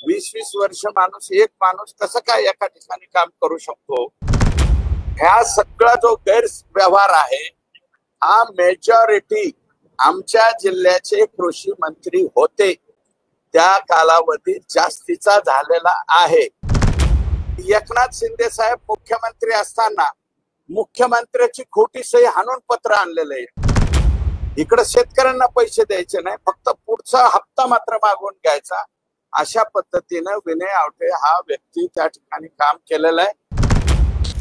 20-20 वर्ष एक माणूस कसं काय एका ठिकाणी काम करू शकतो? ह्या सगळा जो गैरव्यवहार आहे हा मेजॉरिटी आमच्या जिल्ह्याचे कृषी मंत्री होते त्या कालावधीत जास्तीचा झालेला आहे। एकनाथ शिंदे साहेब मुख्यमंत्री असताना मुख्यमंत्र्याची खोटी सही हाणून पत्र आणलेलं आहे। इकडे शेतकऱ्यांना पैसे द्यायचे नाही, फक्त पुढचा हप्ता मात्र मागून घ्यायचा। अशा पद्धतीने विनय आवटे हा व्यक्ती त्या ठिकाणी काम केलेलं आहे।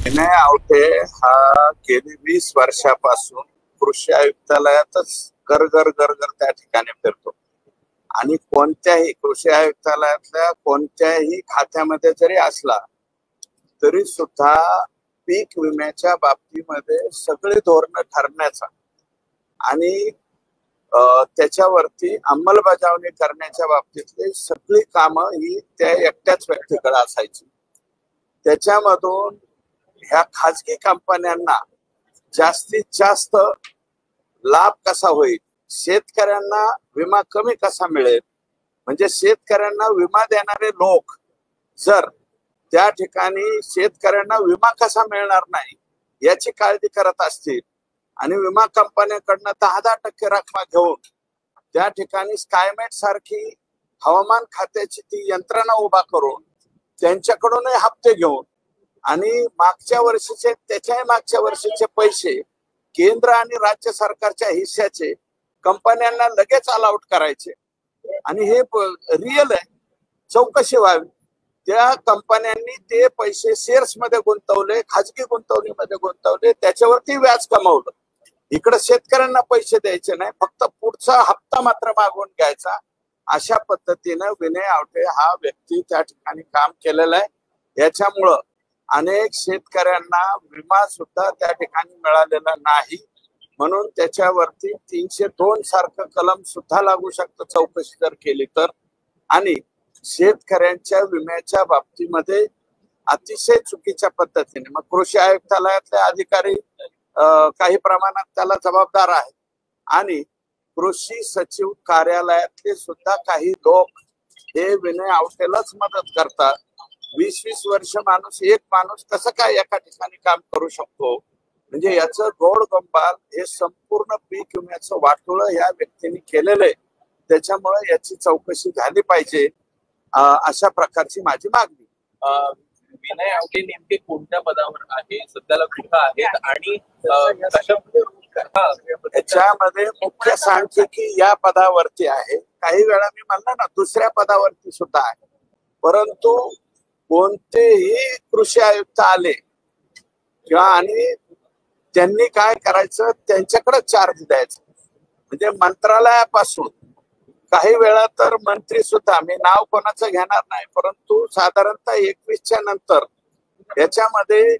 विनय आवटे हा गेली 20 वर्षापासून कृषी आयुक्तालयातच गरगर त्या ठिकाणी फिरतो आणि कोणत्याही कृषी आयुक्तालयातल्या कोणत्याही खात्यामध्ये जरी असला तरी सुद्धा पीक विम्याच्या बाबतीमध्ये सगळे धोरण ठरण्याचा आणि त्याच्यावरती अंमलबजावणी करण्याच्या बाबतीतली सगळी कामं ही त्या एकट्याच व्यक्तीकडे असायची। त्याच्यामधून ह्या खाजगी कंपन्यांना जास्तीत जास्त लाभ कसा होईल, शेतकऱ्यांना विमा कमी कसा मिळेल, म्हणजे शेतकऱ्यांना विमा देणारे लोक जर त्या ठिकाणी शेतकऱ्यांना विमा कसा मिळणार नाही याची काळजी करत असतील आणि विमा कंपन्यांकडनं 10% रक्कम घेऊन त्या ठिकाणी स्कायमेट सारखी हवामान खात्याची ती यंत्रणा उभा करून त्यांच्याकडून हप्ते घेऊन आणि मागच्या वर्षीचे त्याच्याही मागच्या वर्षीचे पैसे केंद्र आणि राज्य सरकारच्या हिस्स्याचे कंपन्यांना लगेच अलाउट करायचे आणि हे रिअल आहे, चौकशी व्हावी। त्या कंपन्यांनी ते पैसे शेअर्स मध्ये गुंतवले, खाजगी गुंतवणुकीमध्ये गुंतवले, त्याच्यावरती व्याज कमावलं। इकडे शेतकऱ्यांना पैसे द्यायचे नाही, फक्त पुढचा हप्ता मात्र मागून घ्यायचा। अशा पद्धतीने विनय आवटे हा व्यक्ती त्या ठिकाणी काम केलेलं आहे। याच्यामुळं अनेक शेतकऱ्यांना विमा सुद्धा त्या ठिकाणी मिळालेला नाही, म्हणून त्याच्यावरती 302 सारखं कलम सुद्धा लागू शकतं चौकशी जर केली तर। आणि शेतकऱ्यांच्या विम्याच्या बाबतीमध्ये अतिशय चुकीच्या पद्धतीने मग कृषी आयुक्तालयातले अधिकारी काही प्रमाणात त्याला जबाबदार आहेत आणि कृषी सचिव कार्यालयातले सुद्धा काही लोक हे विनय आवटेलाच मदत करतात। 20-20 वर्ष एक माणूस कसं काय एका ठिकाणी काम करू शकतो, म्हणजे याचं गोड गंबाल हे संपूर्ण पीक विम्याचं वाटोळं या व्यक्तीने केलेलं आहे। त्याच्यामुळे याची चौकशी झाली पाहिजे, अशा प्रकारची माझी मागणी। विनय आवटे नेमके कोणत्या पदावर आहे, सध्याला कुठं आहेत आणि याच्यामध्ये मुख्य सांख्यिकी या पदावरती आहे, काही वेळा मी म्हणलं ना दुसऱ्या पदावरती सुद्धा आहे। परंतु कोणतेही कृषी आयुक्त आले किंवा आणि त्यांनी काय करायचं त्यांच्याकडे चार्ज द्यायचं, म्हणजे मंत्रालयापासून काही वेळा तर मंत्री सुद्धा, मी नाव कोणाचं घेणार नाही, परंतु साधारणतः 21च्या नंतर याच्यामध्ये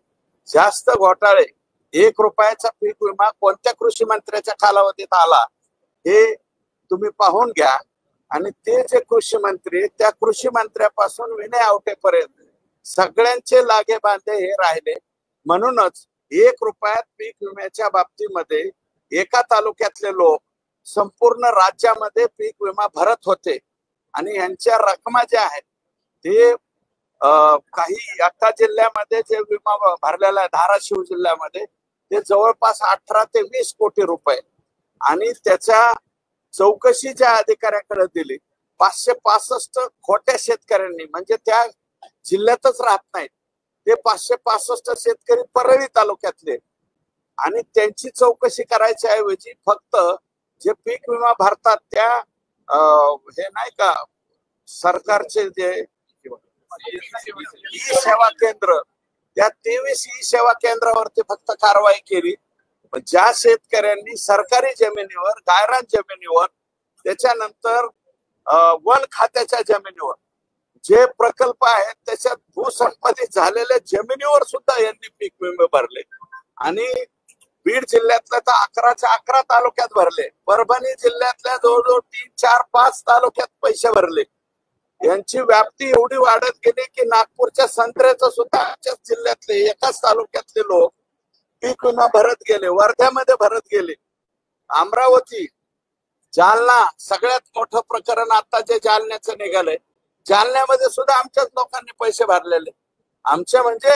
जास्त घोटाळे, 1 रुपयाचा पीक विमा कोणत्या कृषी मंत्र्याच्या कालावधीत आला हे तुम्ही पाहून घ्या। आणि ते जे कृषी मंत्री त्या कृषी मंत्र्यापासून विनय आवटेपर्यंत सगळ्यांचे लागे बांधे हे राहिले। म्हणूनच 1 रुपयात पीक विम्याच्या बाबतीमध्ये एका तालुक्यातले लोक संपूर्ण राज्यामध्ये पीक विमा भरत होते आणि यांच्या रकमा ज्या आहेत ते काही एका जिल्ह्यामध्ये जे विमा भरलेला आहे धाराशिव जिल्ह्यामध्ये ते जवळपास 18 ते 20 कोटी रुपये आणि त्याच्या चौकशी ज्या अधिकाऱ्याकडे दिली 565 खोट्या शेतकऱ्यांनी, म्हणजे त्या जिल्ह्यातच राहत नाहीत ते 565 शेतकरी परळी तालुक्यातले, आणि त्यांची चौकशी करायच्या ऐवजी फक्त जे पीक विमा भरतात त्या हे नाही का सरकारचे जे ई सेवा केंद्र त्या 23 ई सेवा केंद्रावरती फक्त कारवाई केली। ज्या शेतकऱ्यांनी सरकारी जमिनीवर, गायरान जमिनीवर, त्याच्यानंतर वन खात्याच्या जमिनीवर जे प्रकल्प आहेत त्याच्यात भूसंपादित झालेल्या जमिनीवर सुद्धा यांनी पीक विमे भरले आणि बीड जिल्ह्यातल्या तर 11च्या 11 तालुक्यात भरले, परभणी जिल्ह्यातल्या जवळजवळ 3, 4, 5 तालुक्यात पैसे भरले। यांची व्याप्ती एवढी वाढत गेली की नागपूरच्या संत्र्याचं सुद्धा आमच्याच जिल्ह्यातले एकाच तालुक्यातले लोक पीक विमा भरत गेले, वर्ध्यामध्ये भरत गेले। अमरावती, जालना, सगळ्यात मोठं प्रकरण आता जे जालन्याचं निघालंय जालन्यामध्ये सुद्धा आमच्याच लोकांनी पैसे भरलेले, आमच्या म्हणजे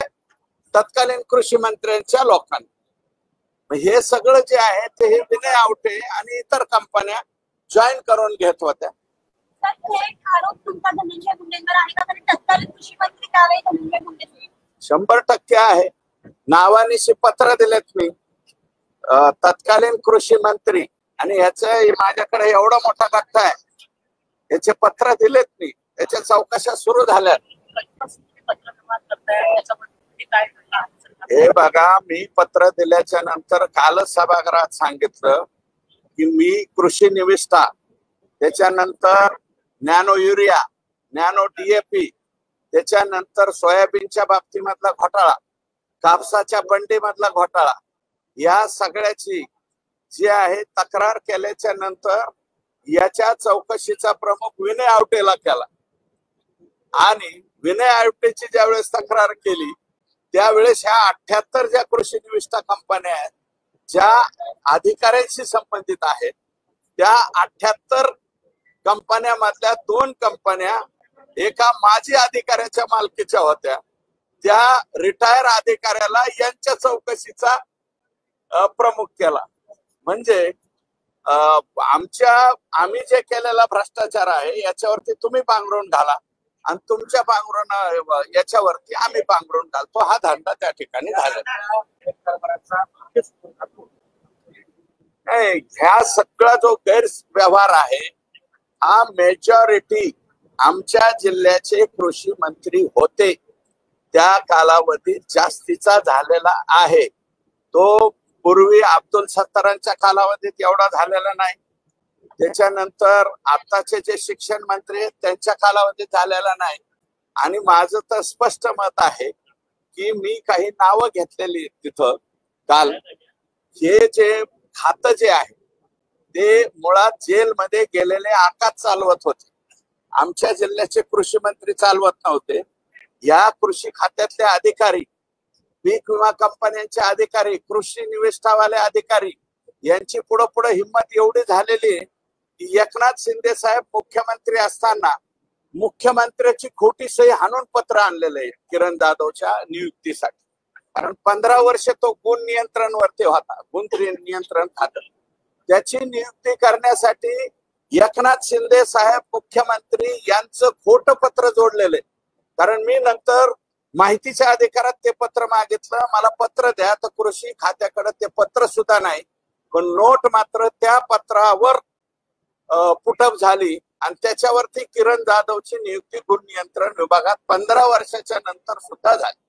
तत्कालीन कृषी मंत्र्यांच्या लोकांनी। हे सगळं जे आहे ते हे विनय आवटे आणि इतर कंपन्या जॉईन करून घेत होत्या। आरोप तुमचा धनंजय मुंडेंवर आहे का? कारण तत्कालीन कृषी मंत्री त्यावेळी धनंजय मुंडे 100% आहे। नावानिशी पत्र दिलेत मी तत्कालीन कृषी मंत्री, आणि ह्याचं माझ्याकडे एवढा मोठा गठ्ठा आहे, याचे पत्र दिलेत मी, त्याच्या चौकशा सुरू झाल्यात। हे बघा, मी पत्र दिल्याच्या नंतर कालच सभागृहात सांगितलं की मी कृषी निविष्ठा, त्याच्यानंतर नॅनो युरिया, नॅनो DAP, त्याच्यानंतर सोयाबीनच्या बाबतीमधला घोटाळा, कापसाच्या बंडीमधला घोटाळा, या सगळ्याची जी आहे तक्रार केल्याच्या नंतर याच्या चौकशीचा प्रमुख विनय आवटेला केला, आणि विनय आवटेची ज्यावेळेस तक्रार केली त्यावेळेस ह्या 78 ज्या कृषी निविष्ठा कंपन्या आहेत ज्या अधिकाऱ्यांशी संबंधित आहेत, त्या 78 कंपन्यामधल्या 2 कंपन्या एका माजी अधिकाऱ्याच्या मालकीच्या होत्या। त्या रिटायर अधिकाऱ्याला यांच्या चौकशीचा प्रमुख केला। म्हणजे आम्ही जे केलेला भ्रष्टाचार आहे याच्यावरती तुम्ही पांघरून घाला, आणि तुमच्या पांघरून याच्यावरती आम्ही पांघरून घालतो, हा धंदा त्या ठिकाणी झाला। ह्या सगळा जो गैरव्यवहार आहे हा मेजॉरिटी आमच्या जिल्ह्याचे कृषी मंत्री होते त्या कालावधीत जास्तीचा झालेला आहे। तो पूर्वी अब्दुल सत्तारांच्या कालावधीत एवढा झालेला नाही, त्याच्यानंतर आताचे जे शिक्षण मंत्री आहेत त्यांच्या कालावधीत झालेला नाही। आणि माझं तर स्पष्ट मत आहे की मी काही नावं घेतलेली तिथं काल, हे जे खातं जे आहे ते मुळात जेलमध्ये गेलेले आकाश चालवत होते, आमच्या जिल्ह्याचे कृषी मंत्री चालवत नव्हते। या कृषी खात्यातले अधिकारी, पीक विमा कंपन्यांचे अधिकारी, कृषी निविष्ठावाले अधिकारी यांची पुढे हिंमत एवढी झालेली आहे की एकनाथ शिंदे साहेब मुख्यमंत्री असताना मुख्यमंत्र्याची खोटी सही हाणून पत्र आणलेलं आहे किरण जाधवच्या नियुक्तीसाठी, कारण 15 वर्ष तो गुण नियंत्रणवरती होता, गुण नियंत्रण खातं, त्याची नियुक्ती करण्यासाठी एकनाथ शिंदे साहेब मुख्यमंत्री यांचं खोटं पत्र जोडलेलं आहे। कारण मी नंतर माहितीच्या अधिकारात ते पत्र मागितलं, मला पत्र द्या, तर कृषी खात्याकडे ते पत्र सुद्धा नाही, पण नोट मात्र त्या पत्रावर पुटअप झाली, आणि त्याच्यावरती किरण जाधवची नियुक्ती गुण नियंत्रण विभागात 15 वर्षाच्या नंतर सुद्धा झाली।